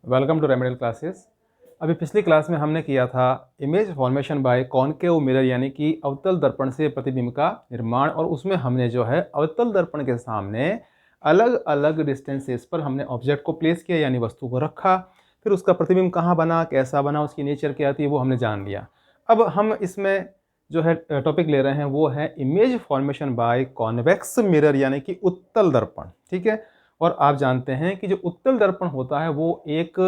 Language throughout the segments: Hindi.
Welcome to remedial classes. अभी पिछली क्लास में हमने किया था image formation by concave mirror, यानी कि अवतल दर्पण से प्रतिबिंब का निर्माण। और उसमें हमने जो है अवतल दर्पण के सामने अलग अलग डिस्टेंसेस पर हमने ऑब्जेक्ट को प्लेस किया, यानी वस्तु को रखा। फिर उसका प्रतिबिंब कहाँ बना, कैसा बना, उसकी नेचर क्या थी, वो हमने जान लिया। अब हम इसमें जो है टॉपिक ले रहे हैं वो है image formation by convex mirror, यानी कि उत्तल दर्पण। ठीक है। और आप जानते हैं कि जो उत्तल दर्पण होता है वो एक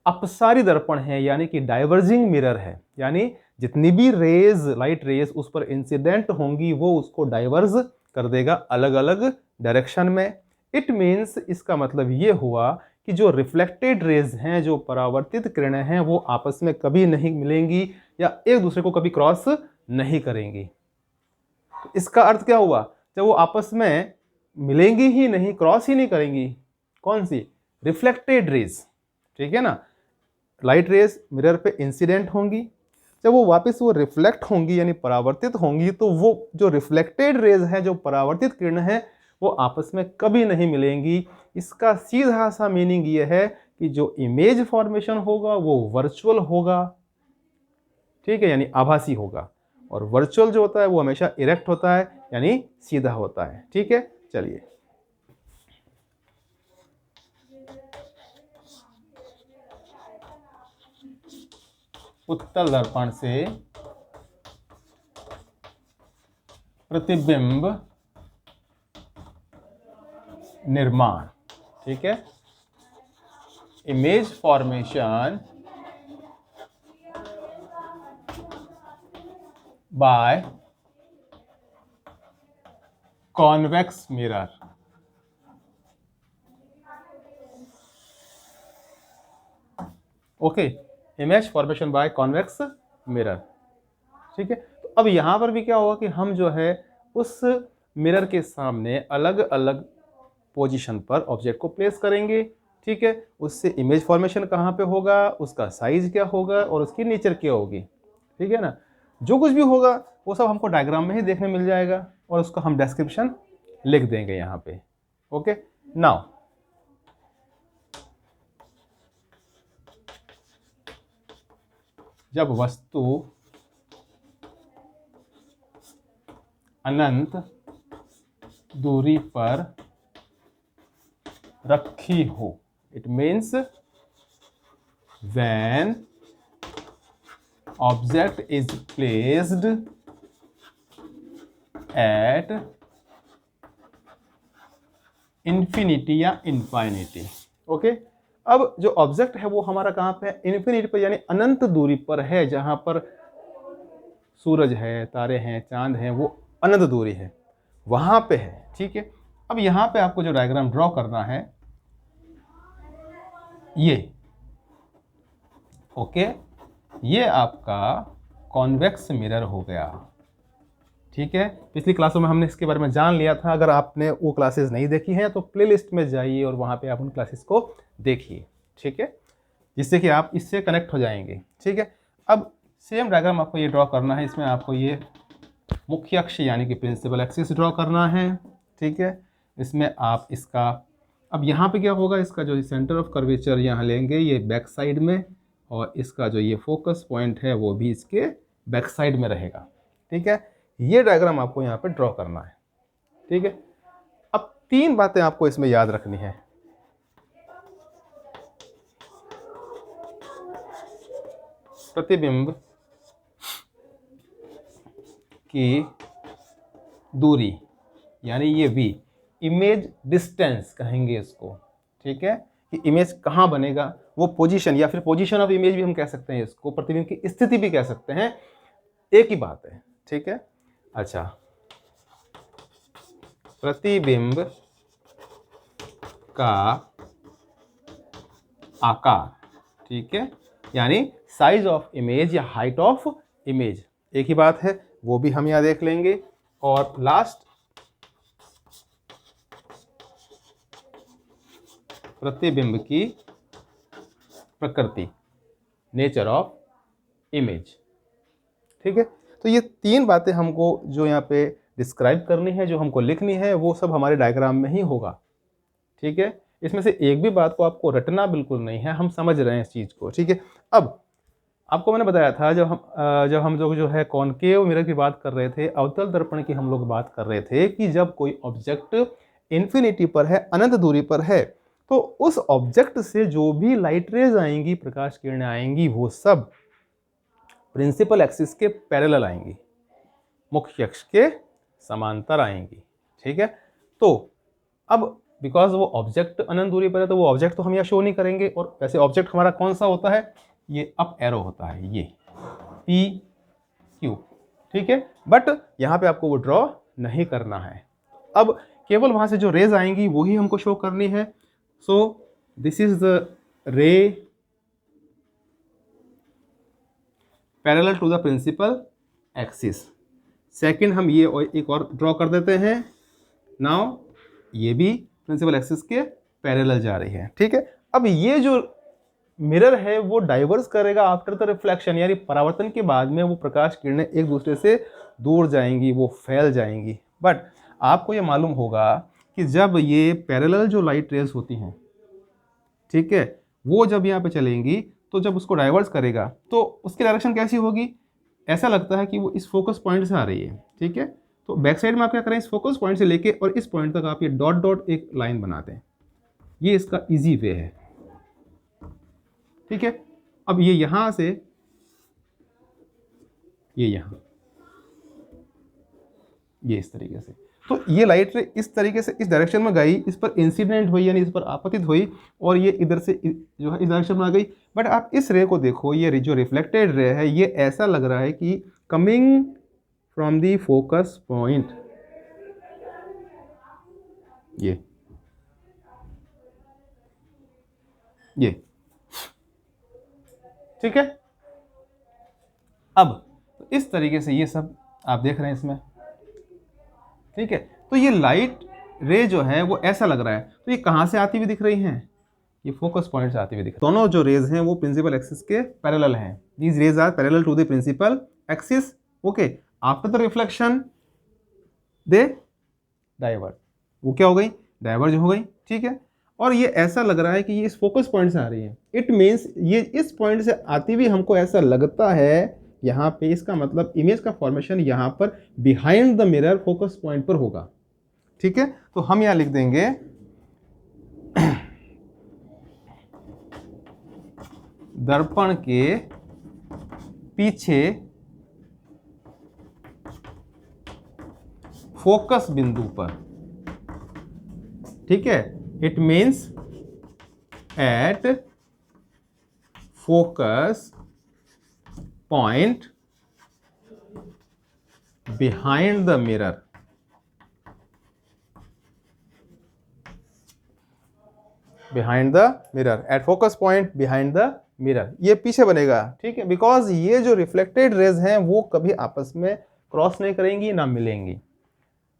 अपसारी दर्पण है, यानी कि डाइवर्जिंग मिरर है। यानी जितनी भी रेज, लाइट रेज उस पर इंसिडेंट होंगी वो उसको डाइवर्ज कर देगा अलग अलग डायरेक्शन में। इट मीन्स, इसका मतलब ये हुआ कि जो रिफ्लेक्टेड रेज हैं, जो परावर्तित किरणें हैं, वो आपस में कभी नहीं मिलेंगी या एक दूसरे को कभी क्रॉस नहीं करेंगी। तो इसका अर्थ क्या हुआ, जब वो आपस में मिलेंगी ही नहीं, क्रॉस ही नहीं करेंगी, कौन सी? Reflected raise. ठीक है ना। लाइट रेज मिरर पे इंसिडेंट होंगी, जब वो वापस वो रिफ्लेक्ट होंगी यानी परावर्तित होंगी, तो वो जो रिफ्लेक्टेड रेज है, जो परावर्तित किरण है, वो आपस में कभी नहीं मिलेंगी। इसका सीधा सा मीनिंग ये है कि जो इमेज फॉर्मेशन होगा वो वर्चुअल होगा। ठीक है, यानी आभासी होगा। और वर्चुअल जो होता है वो हमेशा इरेक्ट होता है, यानी सीधा होता है। ठीक है, चलिए। उत्तल दर्पण से प्रतिबिंब निर्माण। ठीक है, image formation by convex mirror. Okay, image formation by convex mirror. ठीक है, तो अब यहां पर भी क्या होगा कि हम जो है उस मिरर के सामने अलग अलग पोजीशन पर ऑब्जेक्ट को प्लेस करेंगे। ठीक है, उससे इमेज फॉर्मेशन कहाँ पे होगा, उसका साइज क्या होगा और उसकी नेचर क्या होगी। ठीक है ना। जो कुछ भी होगा वो सब हमको डायग्राम में ही देखने मिल जाएगा और उसका हम डिस्क्रिप्शन लिख देंगे यहाँ पे। ओके, नाउ जब वस्तु अनंत दूरी पर रखी हो, it means when object is placed at infinity या infinity। ओके, अब जो ऑब्जेक्ट है वो हमारा कहाँ पे है? इन्फिनिटी पर, यानी अनंत दूरी पर है। जहां पर सूरज है, तारे हैं, चांद हैं, वो अनंत दूरी है, वहां पे है। ठीक है, अब यहां पे आपको जो डायग्राम ड्रॉ करना है ये, ओके, ये आपका कॉन्वेक्स मिरर हो गया। ठीक है, पिछली क्लासों में हमने इसके बारे में जान लिया था। अगर आपने वो क्लासेस नहीं देखी हैं तो प्लेलिस्ट में जाइए और वहाँ पे आप उन क्लासेस को देखिए। ठीक है, जिससे कि आप इससे कनेक्ट हो जाएंगे। ठीक है, अब सेम डायग्राम आपको ये ड्रॉ करना है। इसमें आपको ये मुख्य अक्ष यानी कि प्रिंसिपल एक्सिस ड्रॉ करना है। ठीक है, इसमें आप इसका, अब यहाँ पे क्या होगा, इसका जो सेंटर ऑफ कर्वेचर यहाँ लेंगे ये बैक साइड में, और इसका जो ये फोकस पॉइंट है वो भी इसके बैक साइड में रहेगा। ठीक है, ये डायग्राम आपको यहाँ पे ड्रॉ करना है। ठीक है, अब तीन बातें आपको इसमें याद रखनी है। प्रतिबिंब की दूरी यानी ये v, इमेज डिस्टेंस कहेंगे इसको। ठीक है, कि इमेज कहाँ बनेगा, वो पोजीशन या फिर पोजीशन ऑफ इमेज भी हम कह सकते हैं इसको, प्रतिबिंब की स्थिति भी कह सकते हैं, एक ही बात है। ठीक है, अच्छा, प्रतिबिंब का आकार। ठीक है, यानी साइज ऑफ इमेज या हाइट ऑफ इमेज, एक ही बात है, वो भी हम यहां देख लेंगे। और लास्ट, प्रतिबिंब की प्रकृति, नेचर ऑफ इमेज। ठीक है, तो ये तीन बातें हमको जो यहाँ पे डिस्क्राइब करनी है, जो हमको लिखनी है, वो सब हमारे डायग्राम में ही होगा। ठीक है, इसमें से एक भी बात को आपको रटना बिल्कुल नहीं है, हम समझ रहे हैं इस चीज़ को, ठीक है। अब आपको मैंने बताया था जब हम लोग जो है कॉनकेव मिरर की बात कर रहे थे, अवतल दर्पण की हम लोग बात कर रहे थे कि जब कोई ऑब्जेक्ट इन्फिनिटी पर है, अनंत दूरी पर है, तो उस ऑब्जेक्ट से जो भी लाइट रेज आएंगी, प्रकाश किरणें आएंगी, वो सब प्रिंसिपल एक्सिस के पैरेलल आएंगी, मुख्य अक्ष के समांतर आएंगी, ठीक है। तो अब बिकॉज वो ऑब्जेक्ट अनंत दूरी पर है, तो वो ऑब्जेक्ट तो हम यहाँ शो नहीं करेंगे, और वैसे ऑब्जेक्ट हमारा कौन सा होता है, ये अप एरो होता है, ये पी क्यू, ठीक है। बट यहाँ पे आपको वो ड्रॉ नहीं करना है, अब केवल वहां से जो रेज आएंगी वही हमको शो करनी है। So this is the ray parallel to the principal axis. Second हम ये एक और ड्रॉ कर देते हैं। नाउ ये भी प्रिंसिपल एक्सिस के पैरेलल जा रही है, ठीक है। अब ये जो मिरर है वो डाइवर्स करेगा आफ्टर द रिफ्लेक्शन, यानी परावर्तन के बाद में वो प्रकाश किरणें एक दूसरे से दूर जाएंगी, वो फैल जाएंगी। बट आपको ये मालूम होगा कि जब ये पैरेलल जो लाइट रेज होती हैं, ठीक है, वो जब यहाँ पे चलेंगी, तो जब उसको डाइवर्स करेगा तो उसकी डायरेक्शन कैसी होगी, ऐसा लगता है कि वो इस फोकस पॉइंट से आ रही है, ठीक है। तो बैक साइड में आप क्या करें, इस फोकस पॉइंट से लेके और इस पॉइंट तक आप ये डॉट डॉट एक लाइन बनाते हैं, ये इसका इजी वे है, ठीक है। अब ये यहां से ये यहां, ये इस तरीके से, तो ये लाइट रे इस तरीके से इस डायरेक्शन में गई, इस पर इंसिडेंट हुई यानी इस पर आपतित हुई, और ये इधर से जो है इस डायरेक्शन में आ गई। बट आप इस रे को देखो, ये जो रिफ्लेक्टेड रे है, ये ऐसा लग रहा है कि coming from the focus point, ये ठीक है। अब इस तरीके से ये सब आप देख रहे हैं इसमें, ठीक है। तो ये लाइट रे जो है वो ऐसा लग रहा है, तो ये कहां से आती हुई दिख रही हैं, ये फोकस पॉइंट से आती हुई दिख रही है। दोनों जो रेज हैं वो प्रिंसिपल एक्सिस के पैरेलल हैं, these rays are parallel to the principal axis, okay. After the reflection they diverge, वो क्या हो गई, डाइवर्ज हो गई, ठीक है। और ये ऐसा लग रहा है कि ये इस फोकस पॉइंट से आ रही है, इट मीन्स ये इस पॉइंट से आती हुई हमको ऐसा लगता है यहाँ पे, इसका मतलब इमेज का फॉर्मेशन यहाँ पर behind the mirror focus point पर होगा, ठीक है। तो हम यहाँ लिख देंगे दर्पण के पीछे फोकस बिंदु पर, ठीक है। It means at focus point behind the mirror, behind the mirror, at focus point behind the mirror, ये पीछे बनेगा, ठीक है। बिकॉज ये जो रिफ्लेक्टेड रेज हैं वो कभी आपस में क्रॉस नहीं करेंगी, ना मिलेंगी।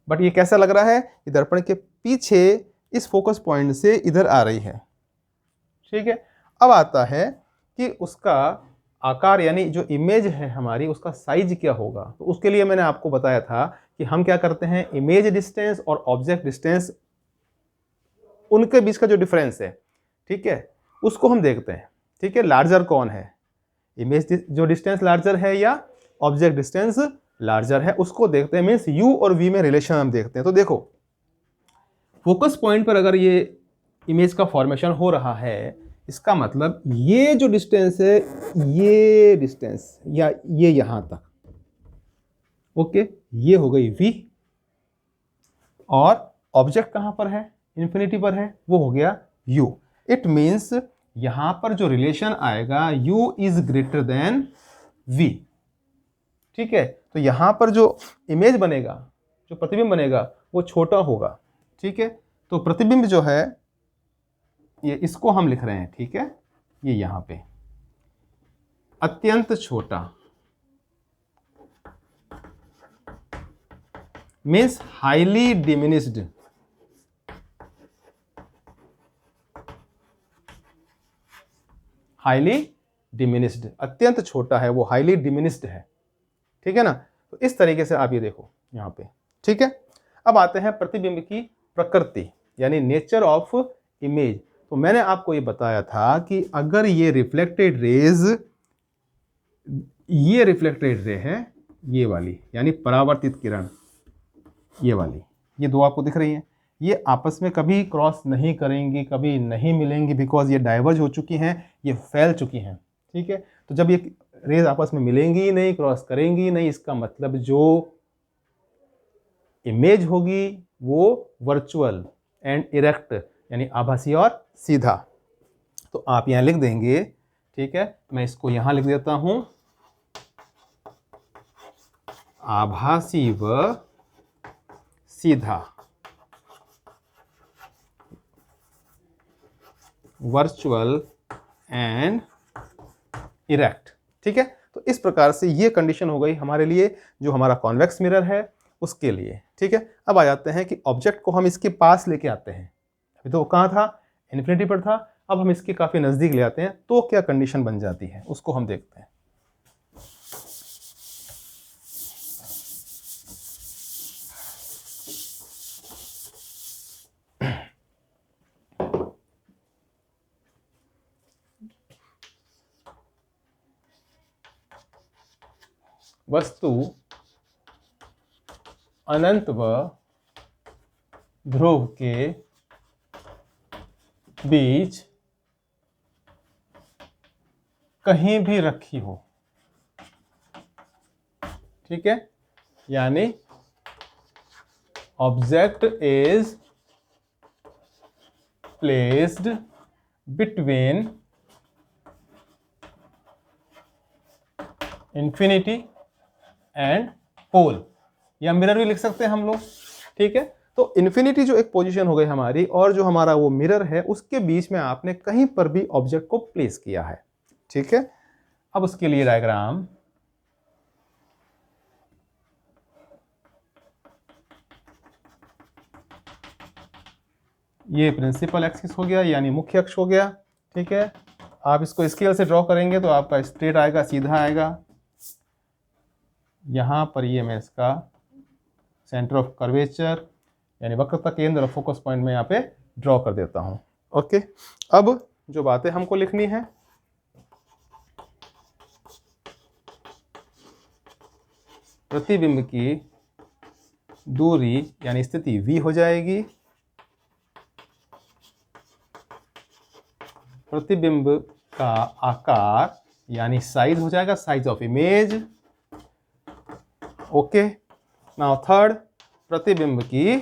बट ये कैसा लग रहा है, ये दर्पण के पीछे इस फोकस पॉइंट से इधर आ रही है, ठीक है। अब आता है कि उसका आकार यानी जो इमेज है हमारी, उसका साइज क्या होगा। तो उसके लिए मैंने आपको बताया था कि हम क्या करते हैं, इमेज डिस्टेंस और ऑब्जेक्ट डिस्टेंस, उनके बीच का जो डिफरेंस है, ठीक है, उसको हम देखते हैं, ठीक है। लार्जर कौन है, इमेज जो डिस्टेंस लार्जर है या ऑब्जेक्ट डिस्टेंस लार्जर है, उसको देखते हैं। मीन्स यू और वी में रिलेशन हम देखते हैं। तो देखो फोकस पॉइंट पर अगर ये इमेज का फॉर्मेशन हो रहा है, इसका मतलब ये जो डिस्टेंस है, ये डिस्टेंस या ये यहां तक, ओके, ये हो गई v, और ऑब्जेक्ट कहां पर है, इन्फिनिटी पर है, वो हो गया u। इट मीन्स यहां पर जो रिलेशन आएगा u is greater than v, ठीक है। तो यहां पर जो इमेज बनेगा, जो प्रतिबिंब बनेगा, वो छोटा होगा, ठीक है। तो प्रतिबिंब जो है ये, इसको हम लिख रहे हैं, ठीक है, ये यहां पे अत्यंत छोटा, means highly diminished, highly diminished, अत्यंत छोटा है वो, हाईली डिमिनिश्ड है, ठीक है ना। तो इस तरीके से आप ये देखो यहाँ पे, ठीक है। अब आते हैं प्रतिबिंब की प्रकृति यानी नेचर ऑफ इमेज। तो मैंने आपको ये बताया था कि अगर ये रिफ्लेक्टेड रेज, ये रिफ्लेक्टेड रे है ये वाली, यानी परावर्तित किरण ये वाली, ये दो आपको दिख रही हैं, ये आपस में कभी क्रॉस नहीं करेंगी, कभी नहीं मिलेंगी, बिकॉज ये डाइवर्ज हो चुकी हैं, ये फैल चुकी हैं। ठीक है, तो जब ये रेज आपस में मिलेंगी ही नहीं, क्रॉस करेंगी ही नहीं, इसका मतलब जो इमेज होगी वो वर्चुअल एंड इरेक्ट, यानी आभासी और सीधा। तो आप यहां लिख देंगे, ठीक है, मैं इसको यहां लिख देता हूं, आभासी व सीधा, वर्चुअल एंड इरेक्ट। ठीक है, तो इस प्रकार से ये कंडीशन हो गई हमारे लिए, जो हमारा कॉन्वेक्स मिरर है उसके लिए। ठीक है, अब आ जाते हैं कि ऑब्जेक्ट को हम इसके पास लेके आते हैं। अभी तो कहाँ था, इन्फिनिटी पर था, अब हम इसके काफी नजदीक ले आते हैं, तो क्या कंडीशन बन जाती है उसको हम देखते हैं। वस्तु अनंत व ध्रुव के बीच कहीं भी रखी हो। ठीक है, यानी object is placed between infinity and pole, या मिरर भी लिख सकते हैं हम लोग। ठीक है, तो इन्फिनिटी जो एक पोजीशन हो गई हमारी, और जो हमारा वो मिरर है उसके बीच में आपने कहीं पर भी ऑब्जेक्ट को प्लेस किया है। ठीक है, अब उसके लिए डायग्राम, ये प्रिंसिपल एक्सिस हो गया, यानी मुख्य अक्ष हो गया। ठीक है, आप इसको स्केल से ड्रॉ करेंगे तो आपका स्ट्रेट आएगा, सीधा आएगा। यहां पर ये मैं इसका सेंटर ऑफ कर्वेचर यानी वक्रता केंद्र और फोकस पॉइंट में यहाँ पे ड्रॉ कर देता हूं। ओके, अब जो बातें हमको लिखनी है, प्रतिबिंब की दूरी यानी स्थिति v हो जाएगी, प्रतिबिंब का आकार यानी साइज हो जाएगा, size of image. Okay, now third, प्रतिबिंब की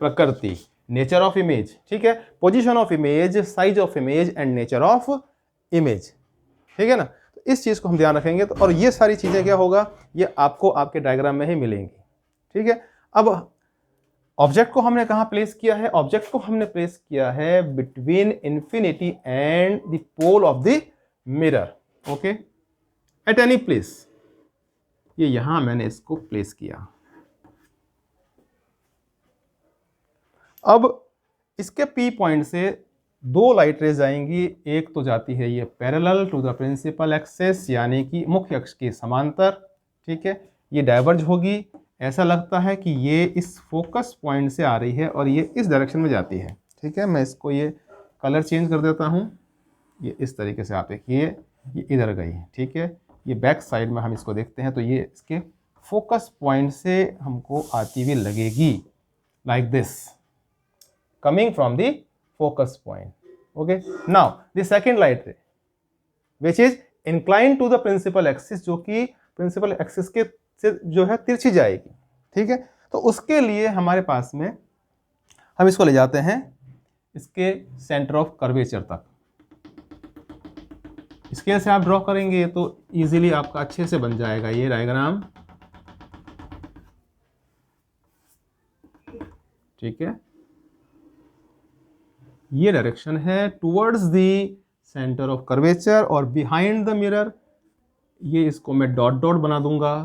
प्रकृति, नेचर ऑफ इमेज। ठीक है, position of image, size of image and nature of image. ठीक है ना, तो इस चीज को हम ध्यान रखेंगे। तो और ये सारी चीजें क्या होगा, ये आपको आपके डायग्राम में ही मिलेंगी। ठीक है, अब ऑब्जेक्ट को हमने कहां प्लेस किया है, ऑब्जेक्ट को हमने प्लेस किया है between infinity and the pole of the mirror. Okay, at any place, ये यहां मैंने इसको प्लेस किया। अब इसके पी पॉइंट से दो लाइट रेज आएंगी, एक तो जाती है ये parallel to the principal axis यानी कि मुख्य अक्ष के समांतर। ठीक है, ये डाइवर्ज होगी, ऐसा लगता है कि ये इस फोकस पॉइंट से आ रही है और ये इस डायरेक्शन में जाती है। ठीक है, मैं इसको ये कलर चेंज कर देता हूँ, ये इस तरीके से आप देखिए ये इधर गई। ठीक है, ये बैक साइड में हम इसको देखते हैं तो ये इसके फोकस पॉइंट से हमको आती हुई लगेगी, like this, coming from the focus point. Okay, now the second light ray which is inclined to the principal axis, जो कि principal axis के से जो है तिरछी जाएगी। ठीक है, तो उसके लिए हमारे पास में हम इसको ले जाते हैं इसके सेंटर ऑफ कर्वेचर तक। स्केल से आप ड्रॉ करेंगे तो इजीली आपका अच्छे से बन जाएगा ये डायग्राम। ठीक है, ये डायरेक्शन है towards the centre of curvature और बिहाइंड द मिरर, ये इसको मैं डॉट डॉट बना दूंगा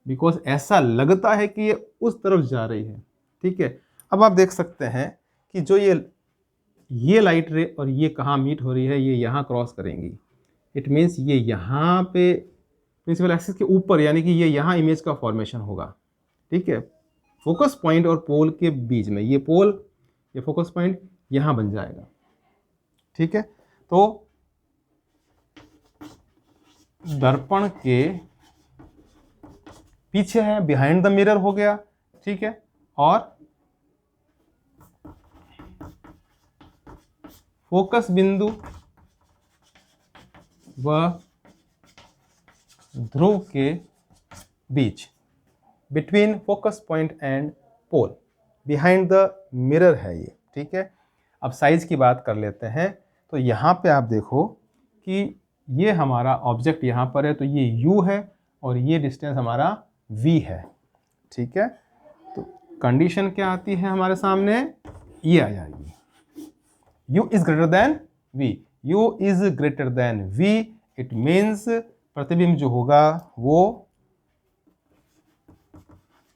बिकॉज ऐसा लगता है कि ये उस तरफ जा रही है। ठीक है, अब आप देख सकते हैं कि जो ये लाइट रे और ये कहाँ मीट हो रही है, ये यहाँ क्रॉस करेंगी। इट मीन्स ये यहाँ पे प्रिंसिपल एक्सिस के ऊपर, यानी कि ये यहाँ इमेज का फॉर्मेशन होगा। ठीक है, फोकस पॉइंट और पोल के बीच में, ये पोल, ये फोकस पॉइंट यहां बन जाएगा। ठीक है, तो दर्पण के पीछे है, बिहाइंड द मिरर हो गया। ठीक है, और फोकस बिंदु व ध्रुव के बीच, between focus point and pole, behind the mirror है ये। ठीक है, अब साइज की बात कर लेते हैं। तो यहाँ पे आप देखो कि ये हमारा ऑब्जेक्ट यहाँ पर है, तो ये u है और ये डिस्टेंस हमारा v है। ठीक है, तो कंडीशन क्या आती है हमारे सामने, ये आ जाएगी, u is greater than v, u is greater than v, it means प्रतिबिंब जो होगा वो,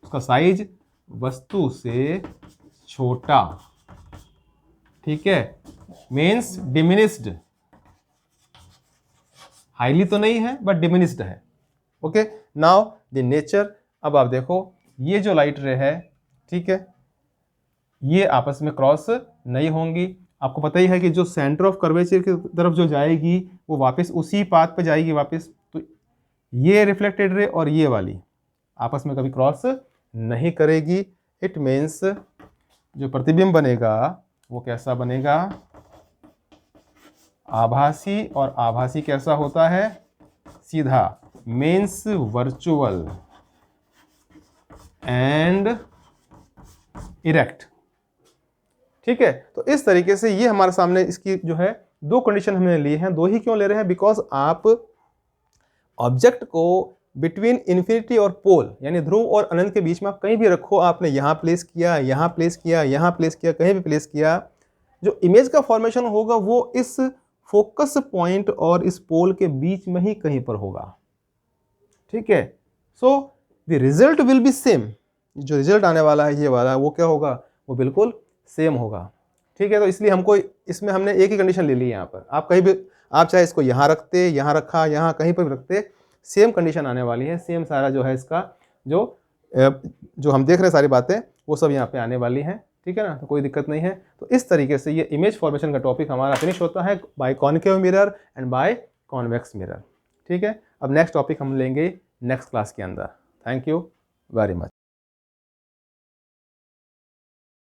उसका साइज वस्तु से छोटा। ठीक है, मीन्स डिमिनिस्ड, हाईली तो नहीं है बट डिमिनिस्ड है। Okay, now the nature. अब आप देखो ये जो लाइट रे है, ठीक है, ये आपस में क्रॉस नहीं होंगी। आपको पता ही है कि जो सेंटर ऑफ कर्वेचर की तरफ जो जाएगी वो वापस उसी पाथ पे जाएगी वापस। तो ये रिफ्लेक्टेड रे और ये वाली आपस में कभी क्रॉस नहीं करेगी। इट मीन्स जो प्रतिबिंब बनेगा वो कैसा बनेगा, आभासी, और आभासी कैसा होता है, सीधा, मीन्स वर्चुअल एंड इरेक्ट। ठीक है, तो इस तरीके से ये हमारे सामने इसकी जो है दो कंडीशन हमने ली हैं। दो ही क्यों ले रहे हैं, बिकॉज आप ऑब्जेक्ट को बिटवीन इन्फिनिटी और पोल यानी ध्रुव और अनंत के बीच में आप कहीं भी रखो, आपने यहाँ प्लेस किया, यहाँ प्लेस किया, यहाँ प्लेस किया, कहीं भी प्लेस किया, जो इमेज का फॉर्मेशन होगा वो इस फोकस पॉइंट और इस पोल के बीच में ही कहीं पर होगा। ठीक है, so the result will be same. जो रिजल्ट आने वाला है ये वाला, वो क्या होगा, वो बिल्कुल सेम होगा। ठीक है, तो इसलिए हमको इसमें हमने एक ही कंडीशन ले ली है यहाँ पर। आप कहीं भी, आप चाहे इसको यहाँ रखते, यहाँ रखा, यहाँ कहीं पर भी रखते, सेम कंडीशन आने वाली है। सेम सारा जो है इसका जो हम देख रहे हैं सारी बातें वो सब यहाँ पे आने वाली हैं। ठीक है ना, तो कोई दिक्कत नहीं है। तो इस तरीके से ये इमेज फॉर्मेशन का टॉपिक हमारा फिनिश होता है by concave mirror and by convex mirror. ठीक है, अब नेक्स्ट टॉपिक हम लेंगे नेक्स्ट क्लास के अंदर। Thank you very much.